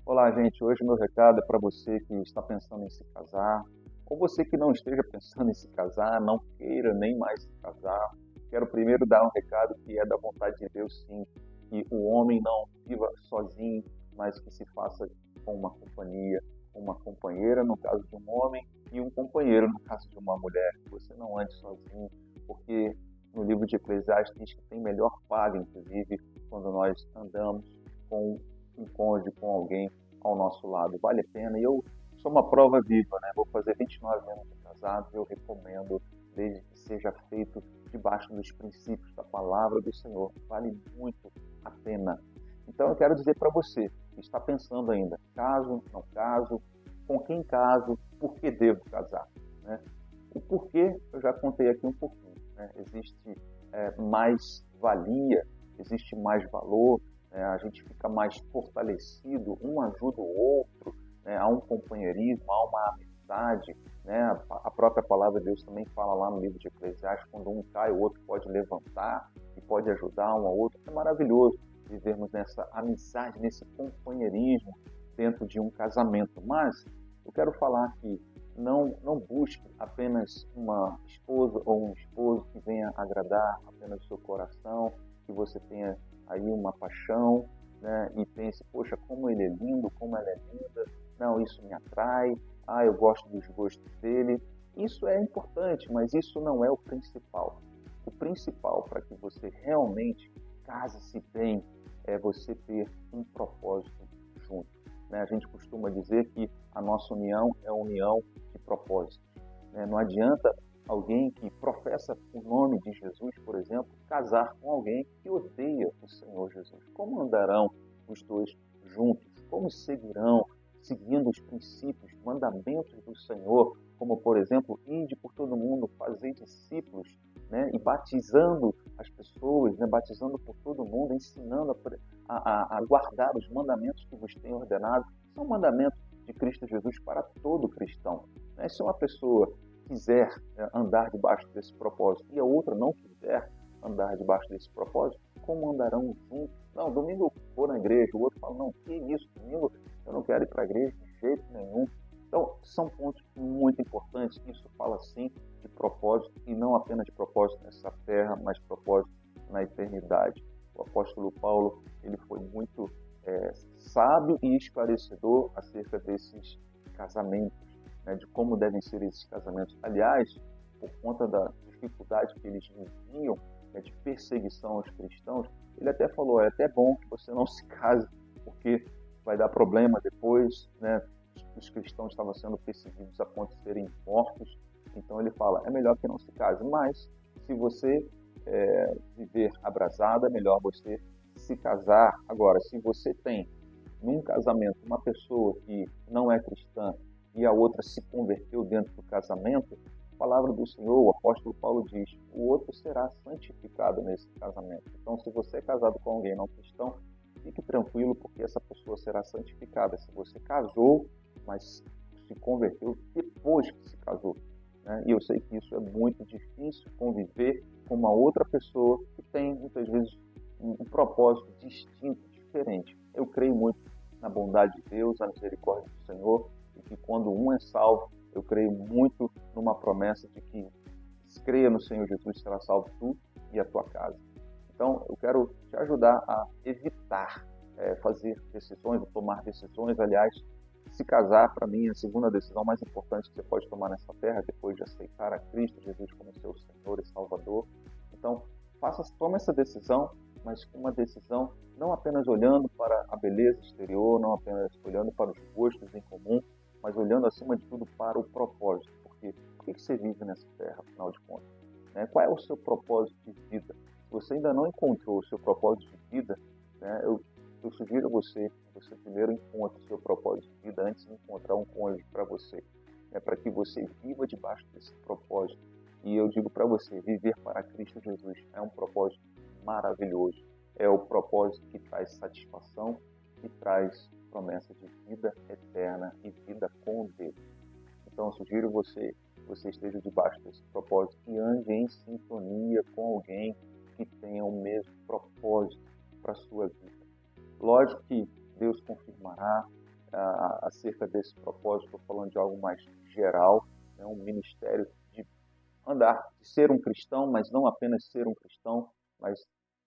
Olá, gente. Hoje o meu recado é para você que está pensando em se casar, ou você que não esteja pensando em se casar, não queira nem mais se casar. Quero primeiro dar um recado que é da vontade de Deus, sim, que o homem não viva sozinho, mas que se faça com uma companhia, uma companheira no caso de um homem e um companheiro no caso de uma mulher. Que você não ande sozinho, porque no livro de Eclesiastes diz que tem melhor paga, inclusive, quando nós andamos com um cônjuge, com alguém ao nosso lado. Vale a pena. E eu sou uma prova viva, né? Vou fazer 29 anos de casado e eu recomendo, desde que seja feito debaixo dos princípios da palavra do Senhor. Vale muito a pena. Então eu quero dizer para você que está pensando ainda, caso, não caso, com quem caso, por que devo casar, né? O porquê eu já contei aqui um pouquinho, né? Existe mais valia, existe mais valor, né? A gente fica mais fortalecido, um ajuda o outro, né? Há um companheirismo, há uma amizade, né? A própria palavra de Deus também fala lá no livro de Eclesiastes, quando um cai, o outro pode levantar e pode ajudar um ao outro. É maravilhoso vivermos nessa amizade, nesse companheirismo dentro de um casamento. Mas eu quero falar que não busque apenas uma esposa ou um esposo que venha agradar apenas o seu coração, que você tenha aí uma paixão, né? E pense, poxa, como ele é lindo, como ela é linda, não, isso me atrai, eu gosto dos gostos dele. Isso é importante, mas isso não é o principal. O principal para que você realmente case-se bem é você ter um propósito junto, né? A gente costuma dizer que a nossa união é a união de propósitos, né? Não adianta alguém que professa o nome de Jesus, por exemplo, casar com alguém que odeia o Senhor Jesus. Como andarão os dois juntos? Como seguirão, seguindo os princípios, mandamentos do Senhor, como, por exemplo, ide por todo mundo, fazer discípulos, né? E batizando as pessoas, né? Batizando por todo mundo, ensinando a guardar os mandamentos que vos tenho ordenado. São mandamentos de Cristo Jesus para todo cristão, né? Se uma pessoa quiser andar debaixo desse propósito e a outra não quiser andar debaixo desse propósito, como andarão juntos? Não, domingo eu vou na igreja, o outro fala, não, que isso, domingo eu não quero ir para a igreja de jeito nenhum. Então, são pontos muito importantes. Isso fala, sim, de propósito, e não apenas de propósito nessa terra, mas propósito na eternidade. O apóstolo Paulo, ele foi muito sábio e esclarecedor acerca desses casamentos, né, de como devem ser esses casamentos. Aliás, por conta da dificuldade que eles viviam, né, de perseguição aos cristãos, ele até falou, é até bom que você não se case, porque vai dar problema depois, né? Os cristãos estavam sendo perseguidos a ponto de serem mortos. Então ele fala, é melhor que não se case, mas se você viver abrasado, é melhor você se casar. Agora, se você tem num casamento uma pessoa que não é cristã e a outra se converteu dentro do casamento, a palavra do Senhor, o apóstolo Paulo diz, o outro será santificado nesse casamento. Então, se você é casado com alguém não cristão, fique tranquilo, porque essa pessoa será santificada. Se você casou, mas se converteu depois que se casou, né? E eu sei que isso é muito difícil, conviver com uma outra pessoa que tem, muitas vezes, um propósito distinto, diferente. Eu creio muito na bondade de Deus, na misericórdia do Senhor, e que quando um é salvo, eu creio muito numa promessa de que se creia no Senhor Jesus, será salvo tu e a tua casa. Então, eu quero te ajudar a evitar fazer decisões, ou tomar decisões. Aliás, se casar, para mim, é a segunda decisão mais importante que você pode tomar nessa terra, depois de aceitar a Cristo Jesus como seu Senhor e Salvador. Então, tome essa decisão, mas uma decisão não apenas olhando para a beleza exterior, não apenas olhando para os gostos em comum, mas olhando, acima de tudo, para o propósito. Porque por que você vive nessa terra, afinal de contas? Né? Qual é o seu propósito de vida? Se você ainda não encontrou o seu propósito de vida, né, eu sugiro a você que você primeiro encontre o seu propósito de vida antes de encontrar um cônjuge para você, né, para que você viva debaixo desse propósito. E eu digo para você, viver para Cristo Jesus é um propósito maravilhoso. É o propósito que traz satisfação, que traz promessa de vida eterna e vida com Deus. Então, eu sugiro que você esteja debaixo desse propósito e ande em sintonia com alguém que tenha o mesmo propósito para a sua vida. Lógico que Deus confirmará, acerca desse propósito, estou falando de algo mais geral, né? Um ministério de andar, de ser um cristão, mas não apenas ser um cristão, mas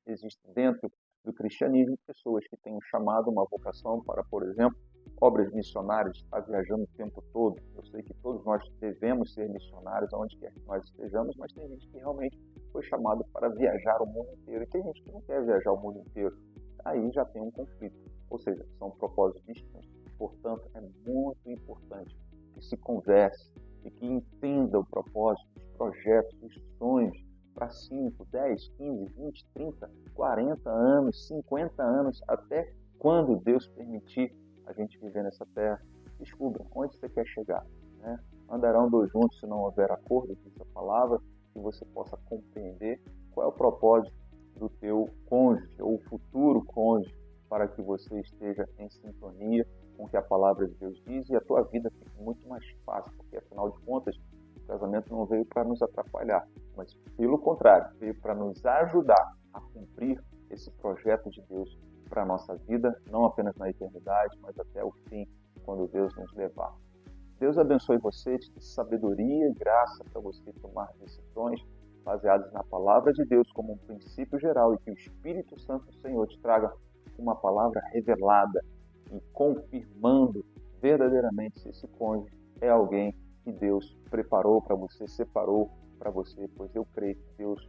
existe dentro do cristianismo pessoas que têm um chamado, uma vocação para, por exemplo, obras missionárias, estar viajando o tempo todo. Eu sei que todos nós devemos ser missionários aonde quer que nós estejamos, mas tem gente que realmente foi chamado para viajar o mundo inteiro e tem gente que não quer viajar o mundo inteiro. Aí já tem um conflito, ou seja, são propósitos distintos. Portanto, é muito importante que se converse e que entenda o propósito, os projetos, os sonhos para 5, 10, 15, 20, 30, 40 anos, 50 anos, até quando Deus permitir a gente viver nessa terra. Descubra onde você quer chegar, né? Andarão dois juntos se não houver acordo, diz a palavra, que você possa compreender qual é o propósito do teu cônjuge ou futuro cônjuge, para que você esteja em sintonia com o que a palavra de Deus diz e a tua vida fique muito mais fácil, porque afinal de contas o casamento não veio para nos atrapalhar, mas pelo contrário, veio para nos ajudar a cumprir esse projeto de Deus para a nossa vida, não apenas na eternidade, mas até o fim, quando Deus nos levar. Deus abençoe você, te dê sabedoria e graça para você tomar decisões baseadas na palavra de Deus como um princípio geral e que o Espírito Santo do Senhor te traga uma palavra revelada e confirmando verdadeiramente se esse cônjuge é alguém que Deus preparou para você, separou para você, pois eu creio que Deus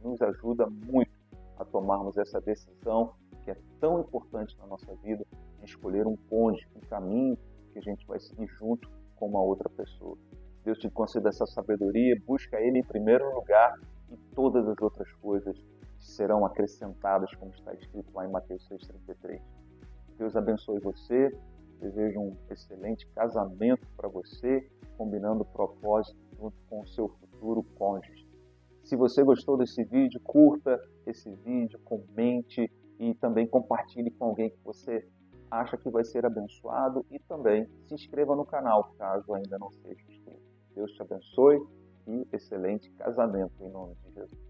nos ajuda muito a tomarmos essa decisão que é tão importante na nossa vida, de escolher um cônjuge, um caminho que a gente vai seguir junto com uma outra pessoa. Deus te conceda essa sabedoria, busca Ele em primeiro lugar e todas as outras coisas serão acrescentadas, como está escrito lá em Mateus 6,33. Deus abençoe você, desejo um excelente casamento para você, combinando propósito junto com o seu futuro cônjuge. Se você gostou desse vídeo, curta esse vídeo, comente e também compartilhe com alguém que você acha que vai ser abençoado e também se inscreva no canal, caso ainda não seja inscrito. Deus te abençoe e excelente casamento em nome de Jesus.